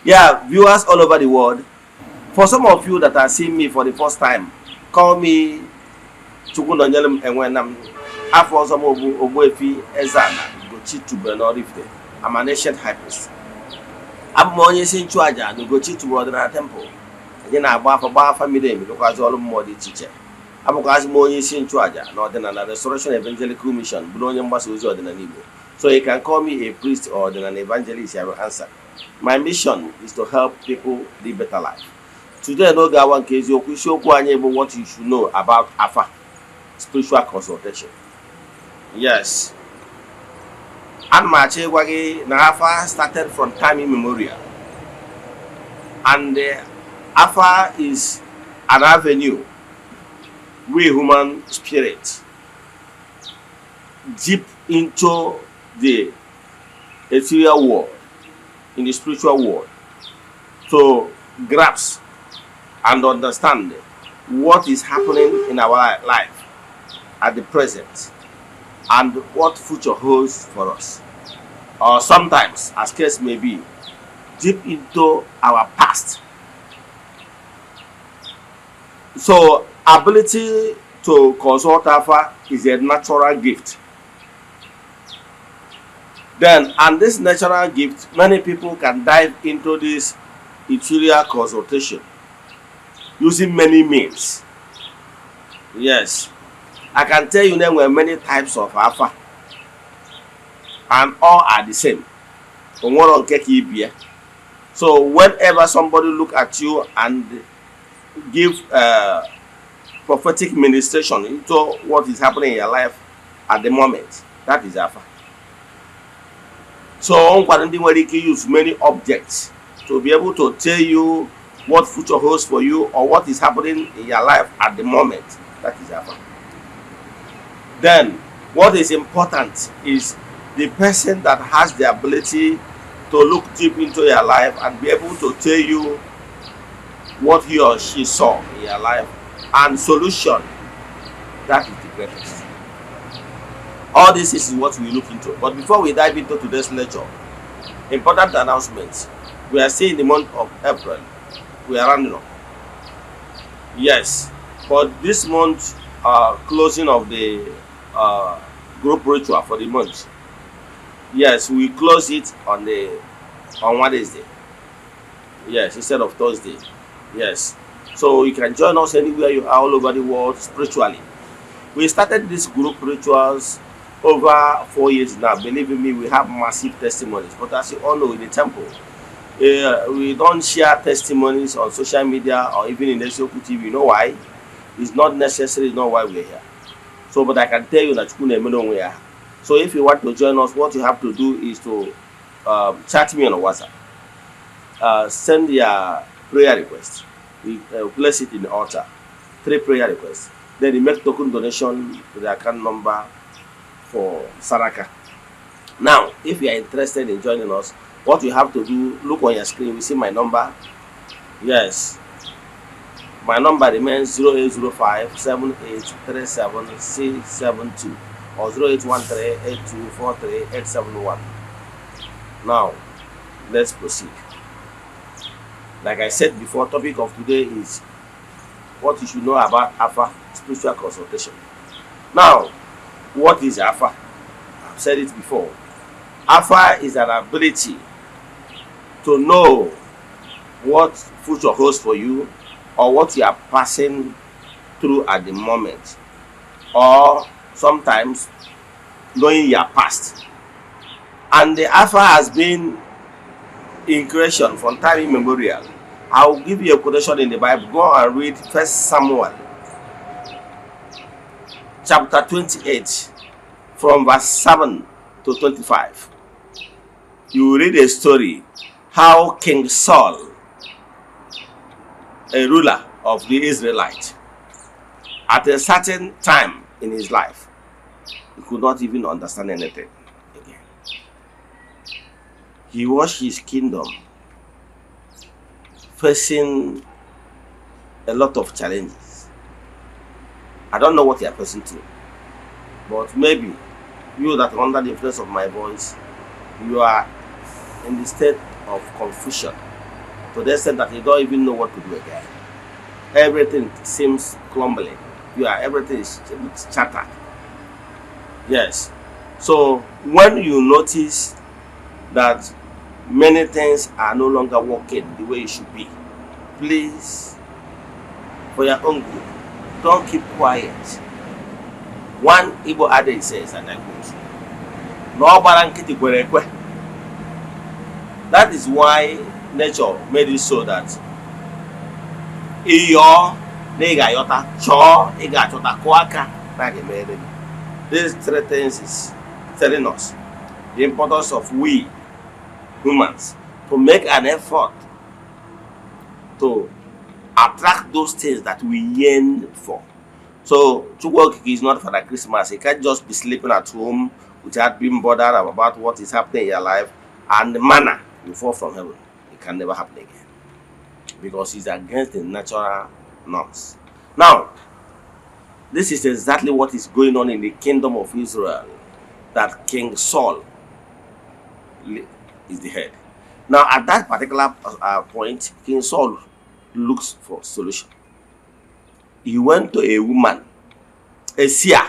Yeah, viewers all over the world. For some of you that are seeing me for the first time, call me Chukwunonyelem Enwenam. After some of Ogbuefi, Eze-Ana, Ugochitubelu Oraifite. I'm an ancient high priest. I'm onye isi nchụaja na Ugochitubelu ọdịnala temple. Anyị na-agba afa mmiri emi lụkwazị ọrụ mmụọ dị iche iche. Abụkwazị m onye isi nchụaja na ọdịnala Restoration Evangelical Mission bụrụ onye mgbasa ozi ọdịnala Igbo. So you can call me a priest or an evangelist, I will answer. My mission is to help people live better life. Today, no gawa nke eziokwu isiokwu anyị bụ what you should know about AFA, spiritual consultation. Yes. And my AFA started from time immemorial. And AFA is an avenue we human spirit deep into the ethereal world, in the spiritual world, to grasp and understand what is happening in our life at the present and what future holds for us. Or sometimes, as case may be, deep into our past. So, ability to consult AFA is a natural gift. Then, and this natural gift, many people can dive into this ethereal consultation using many means. Yes, I can tell you there were many types of AFA, and all are the same. So whenever somebody look at you and give prophetic ministration into what is happening in your life at the moment, that is AFA. So you can use many objects to be able to tell you what future holds for you or what is happening in your life at the moment. That is AFA. Then what is important is the person that has the ability to look deep into your life and be able to tell you what he or she saw in your life and solution. That is the greatest. All this is what we look into. But before we dive into today's lecture, important announcements. We are still in the month of April. We are running up. Yes, but this month, closing of the group ritual for the month. Yes, we close it on Wednesday. Yes, instead of Thursday. Yes, so you can join us anywhere you are all over the world spiritually. We started these group rituals over 4 years now. Believe me, we have massive testimonies. But as you all know, in the temple, we don't share testimonies on social media or even in Ezeoku TV. You know why? It's not necessary. Not why we're here. So, but I can tell you that we are. So, if you want to join us, what you have to do is to chat me on WhatsApp. Send your prayer request. We place it in the altar. 3 prayer requests. Then you make token donation to the account number for Saraka. Now, if you are interested in joining us, what you have to do, look on your screen, you see my number. Yes, my number remains 0805 7837 672 or 0813 8243 871. Now, let's proceed. Like I said before, topic of today is what you should know about AFA, spiritual consultation. Now, what is AFA? I've said it before. AFA is an ability to know what future holds for you or what you are passing through at the moment, or sometimes knowing your past. And the AFA has been in creation from time immemorial. I will give you a quotation in the Bible. Go and read 1 Samuel chapter 28 from verse 7 to 25. You will read a story how King Saul, a ruler of the Israelites, at a certain time in his life, he could not even understand anything again. He watched his kingdom facing a lot of challenges. I don't know what you are facing through, but maybe you that are under the influence of my voice, you are in the state of confusion to the extent that you don't even know what to do again. Everything seems crumbling. Everything is shattered. Yes. So when you notice that many things are no longer working the way it should be, please, for your own good, don't keep quiet. One Igbo adage says, and I quote, "No barankiti kwerekwe." That is why nature made it so that iyo nega yota cho iga chota kwaka nage made. These three things is telling us the importance of we humans to make an effort to attract those things that we yearn for. So Chukwu is not for the Christmas. You can't just be sleeping at home without being bothered about what is happening in your life, and the manna will fall from heaven. It can never happen again, because it's against the natural norms. Now, this is exactly what is going on in the kingdom of Israel, that King Saul is the head. Now, at that particular point, King Saul looks for solution. He went to a woman, a seer,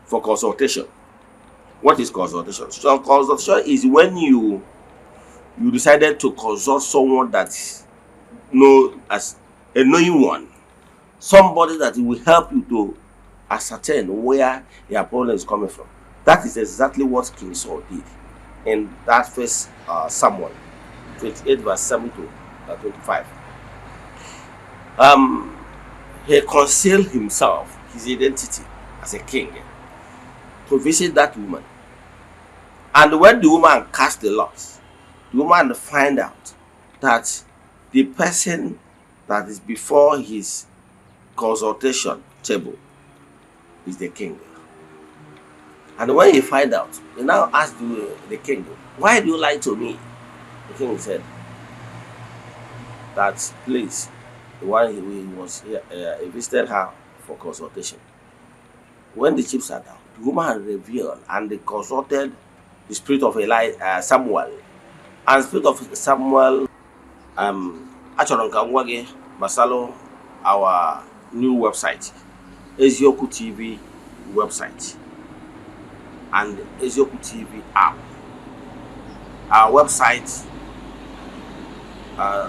for consultation. What is consultation? So consultation is when you decided to consult someone that knows as a knowing one, somebody that will help you to ascertain where your problem is coming from. That is exactly what King Saul did in that first Samuel 28 verse 7 to 25. He concealed himself, his identity as a king, to visit that woman. And when the woman cast the lots, the woman find out that the person that is before his consultation table is the king. And when he find out, he now asked the king, "Why do you lie to me?" The king said that, please, while he was here, he visited her for consultation. When the chief sat down, the woman revealed and they consulted the spirit of Samuel. And the spirit of Samuel, Achoronka Masalo, our new website, Ezioku TV website, and Ezioku TV app. Our website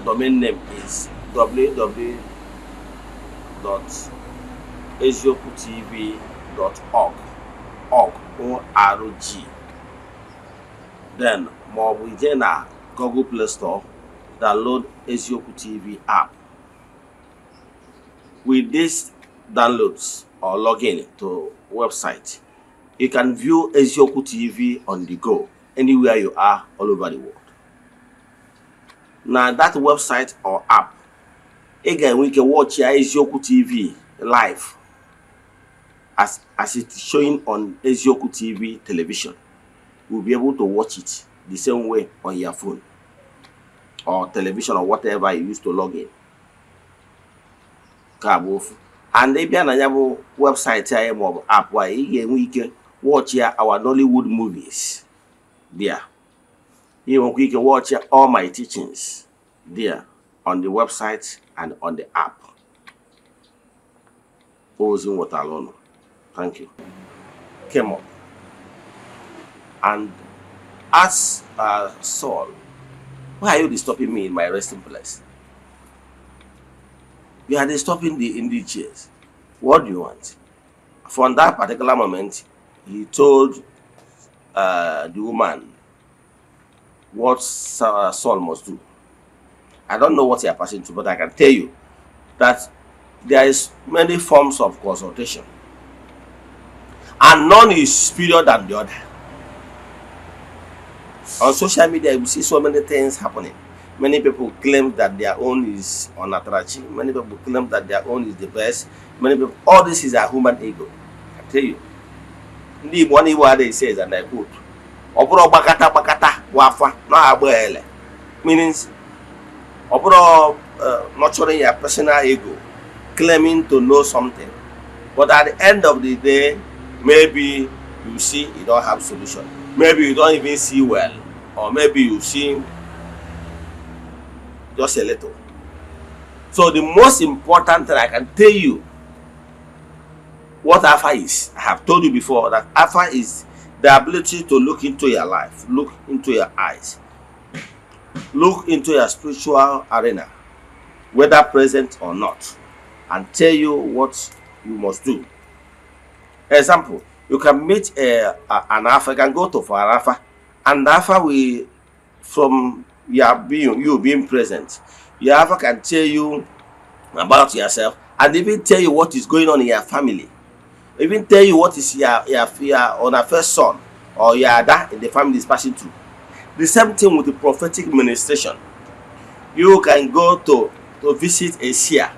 domain name is www.eziokutv.org. O-R-G. Then more within our Google Play Store, download Ezioku TV app. With these downloads or login to website, you can view Ezioku TV on the go, anywhere you are all over the world. Now that website or app, again, we can watch your Ezioku TV live as it's showing on Ezioku TV television. You'll be able to watch it the same way on your phone or television or whatever you use to log in. And if you have a website or app where we can watch our Nollywood movies there. You can watch all my teachings there on the website and on the app. Thank you. Came up and asked Saul, "Why are you disturbing me in my resting place? You are disturbing the indigenous. What do you want?" From that particular moment, he told the woman what Saul must do. I don't know what you are passing through, but I can tell you that there is many forms of consultation, and none is superior than the other. On social media, you see so many things happening. Many people claim that their own is unattaching. Many people claim that their own is the best. Many people, all this is a human ego. I tell you. Ndị Igbo Igbo says, and I quote, "Oburo bakata bakata wafa na agbaele," means oburo nurturing your personal ego, claiming to know something, but at the end of the day, maybe you see you don't have solution. Maybe you don't even see well, or maybe you see just a little. So the most important thing I can tell you what AFA is. I have told you before that AFA is the ability to look into your life, look into your eyes, look into your spiritual arena, whether present or not, and tell you what you must do. Example, you can meet an AFA, you can go to for an AFA, and the AFA will, from you being present, your AFA can tell you about yourself and even tell you what is going on in your family. Even tell you what is your on a first son or your dad in the family is passing through. The same thing with the prophetic ministration. You can go to visit a seer,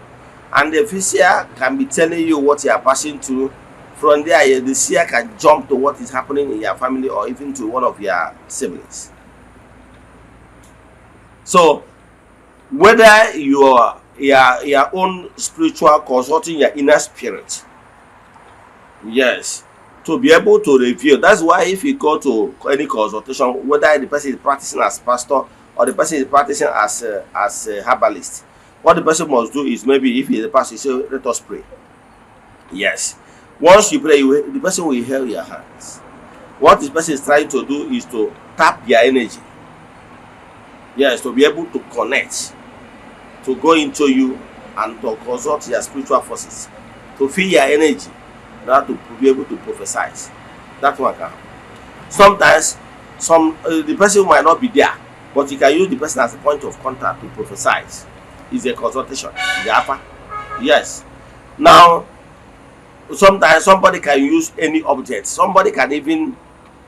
and the seer can be telling you what you are passing through. From there, the seer can jump to what is happening in your family or even to one of your siblings. So, whether you are your own spiritual consulting your inner spirit, yes, to be able to reveal. That's why if you go to any consultation, whether the person is practicing as pastor or the person is practicing as a herbalist, what the person must do is, maybe if he is a pastor, he say, let us pray. Yes. Once you pray, the person will hold your hands. What this person is trying to do is to tap their energy. Yes, to be able to connect, to go into you and to consult your spiritual forces, to feel your energy, that to be able to prophesy. That one can happen. Sometimes the person might not be there, but you can use the person as a point of contact to prophesy. It's a consultation. The AFA. Yes. Now, sometimes somebody can use any object. Somebody can even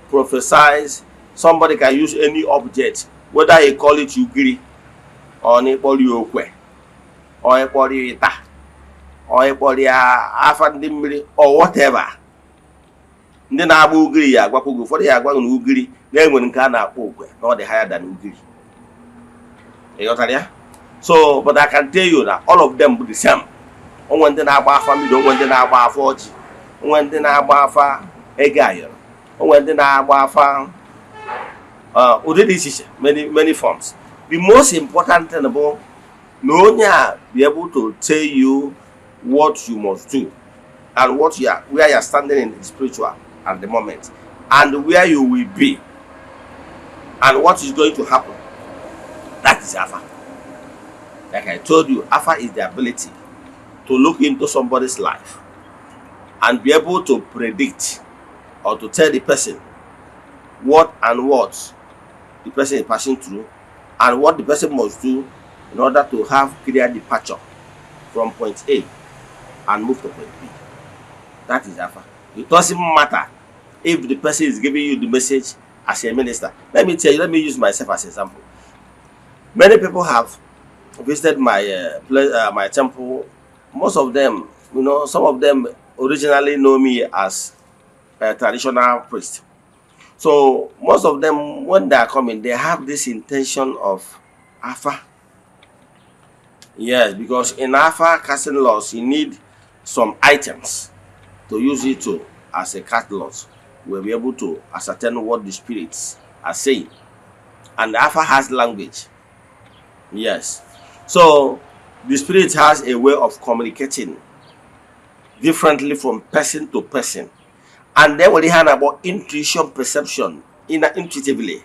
prophesy. Somebody can use any object, whether he call it Ugiri or he call you Okwe or he call you Ita or he call you Afandimri or whatever. Ndị na-agba ugiri ya agwakwa gị, ụfọdụ ya agwa gị na ugiri na-enwe nke a na-akpọ okwe na ọ dị higher than ugiri. Ịghọtara ya? So, but I can tell you that all of them be the same. Onwe ndị na-agba afa mmiri, onwe ndị na-agba afa ọjị, onwe ndị na-agba afa ego ayọrọ, onwe ndị na-agba afa ụdị dị iche iche, many forms. The most important thing about na onye a be able to tell you what you must do and where you are standing in the spiritual at the moment, and where you will be, and what is going to happen. That is AFA. Like I told you, AFA is the ability to look into somebody's life and be able to predict or to tell the person what the person is passing through and what the person must do in order to have clear departure from point A and move to point B. That is AFA. It doesn't matter if the person is giving you the message as a minister. Let me tell you, let me use myself as an example. Many people have visited my temple. Most of them, some of them originally know me as a traditional priest. So most of them, when they are coming, they have this intention of AFA. Yes, because in AFA casting laws, you need some items to use it as a catalog. We'll be able to ascertain what the spirits are saying. And the AFA has language. Yes. So the spirit has a way of communicating differently from person to person. And then when they have about intuition, perception, intuitively.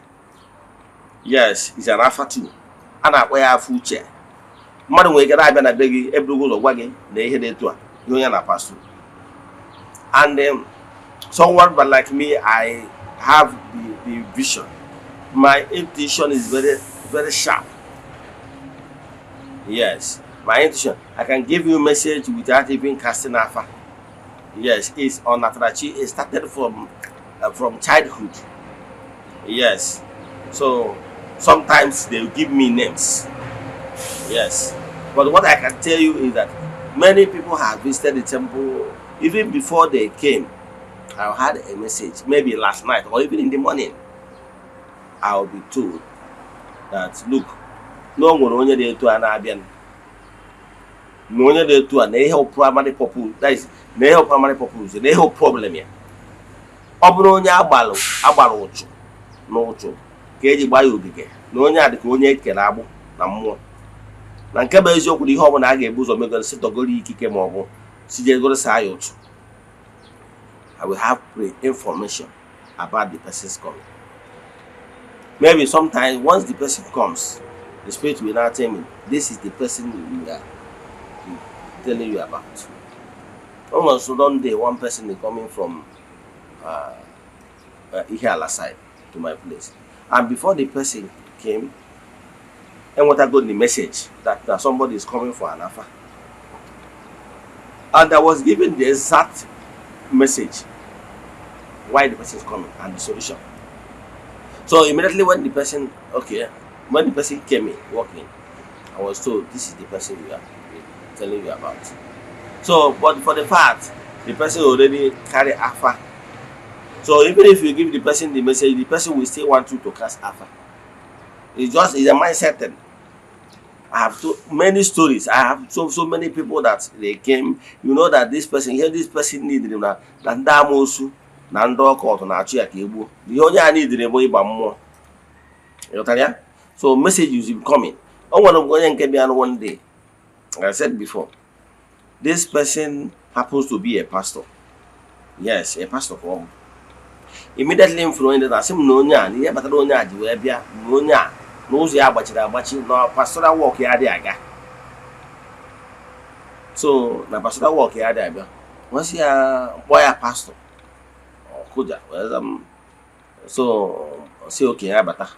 Yes, it's an AFA too. And I wear a full chair. Madam, we get I beg every go of wagging, they head to a pass through. And someone but like me, I have the vision. My intuition is very, very sharp. Yes, my intuition. I can give you a message without even casting AFA. Yes, it's on Atrachi. It started from childhood. Yes, so sometimes they will give me names. Yes, but what I can tell you is that many people have visited the temple. Even before they came, I had a message, maybe last night or even in the morning. I will be told that, look, no one only there to an Abian. No one there to an help primary purpose. That is, they help primary purpose. They help problem here. Obronya abalo, no cho. Keji bayo bige. No one had the Konya Kerabu, no more. na nke bụ eziokwu na ihe ọbụla a ga-ebu ụzọ megoro si tọgoro ikike ma ọ bụ si jegoro saa ya ụchụ. I will have pre-information about the person's coming. Maybe sometimes once the person comes, the spirit will now tell me, this is the person we are telling you about. Almost one day, one person is coming from Ihiala side to my place. And before the person came, and what I got the message that somebody is coming for an AFA. And I was given the exact message why the person is coming and the solution. So immediately when the person came in, walking, I was told this is the person we are telling you about. So, but for the fact the person already carry AFA. So even if you give the person the message, the person will still want you to cast AFA. It's a mindset thing. I have many stories. I have so many people that they came. You know that this person needed him na mosu na ndo court na achi akegbu. The only I need them ịgba mmụọ. You understand? So messages will coming. One day, like I said before, this person happens to be a pastor. Yes, a pastor. Immediately influenced that same nonya, the Batadonia, the Webia, Nonya, knows the Abachi, no pastoral work here. So, the pastoral work here, was he a boy a pastor? Or could so, say, okay, but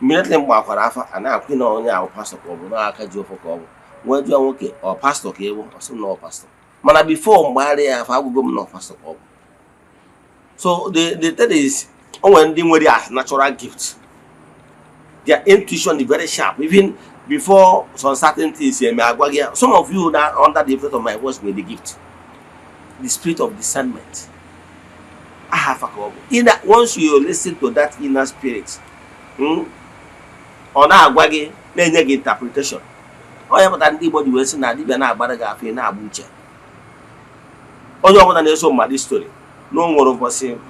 immediately Rafa and now Queen only our pastor, no, I can't do for cover. When you are okay, or pastor cable, or some no pastor. Man, before Maria, if I would go no pastor. So the thing is, when they were natural gifts, their intuition is very sharp. Even before some certain things, some of you that under the effect of my voice with the gift, the spirit of discernment. I have a couple. Once you listen to that inner spirit, on agwagi, then you get interpretation. Oh, yeah, but anybody will say, "Nadi bena baraga fe na abuche." Oh, you want to know my story? No more of us saying,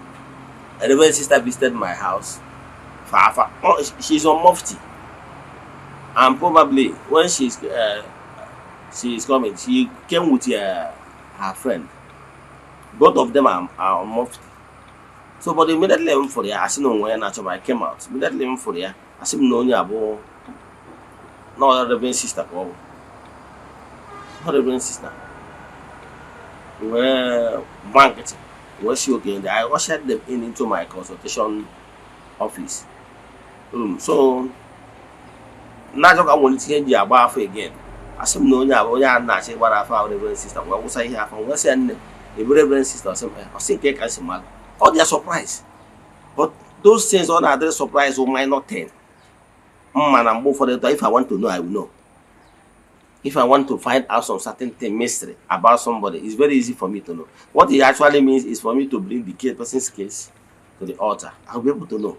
a reverend sister visited my house. Oh, she's on Mufti. And probably when she's coming, she came with her friend. Both of them are on Mufti. So, but immediately for the I see no when I came out. Immediately for the I see no about no reverend sister. Not reverend sister. We're banqueting. Was she okay? I ushered them into my consultation office room. So now I want to change your bar again. I said, no, I say what I found reverend sister. What was I here from? What's the reverend sister? I think I can see my all their surprise. But those things on other surprise who might not tell. Man, I'm more for the if I want to know, I will know. If I want to find out some certain thing, mystery about somebody, it's very easy for me to know. What it actually means is for me to bring the person's case to the altar. I'll be able to know.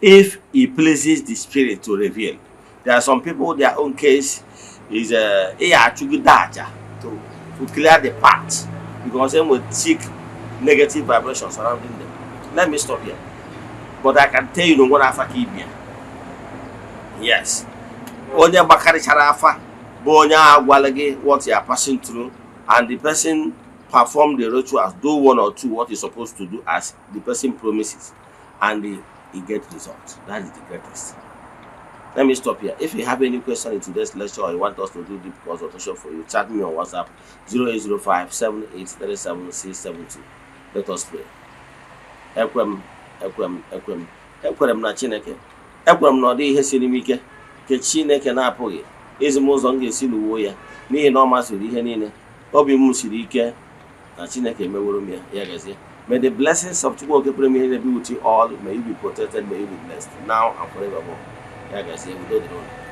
If it pleases the spirit to reveal. There are some people, their own case is to clear the path because they will seek negative vibrations surrounding them. Let me stop here. But I can tell you what AFA Kibia. Yes. Onya Bakari Charafa, Bonya Walage, what you are passing through, and the person perform the rituals, do one or two what you're supposed to do as the person promises, and he get results. That is the greatest. Let me stop here. If you have any question in today's lecture or you want us to do deep consultation for you, chat me on WhatsApp 0805 7837 672. Let us pray. Ekwem na Chineke. Ekwem na ọdị ihe siri m ike. Ke Chineke na-apụghị ezi m ụzọ m ga-esi n'uwe ya n'ihi na ọ masịrị ihe niile. Obi m siri ike na Chineke emeworo m ya gazie. May the blessings of Chukwu Oke Pụrụ Ihe Niile be with you all. May you be protected, may you be blessed now and forevermore. Ya gazie, udo dịrị unu.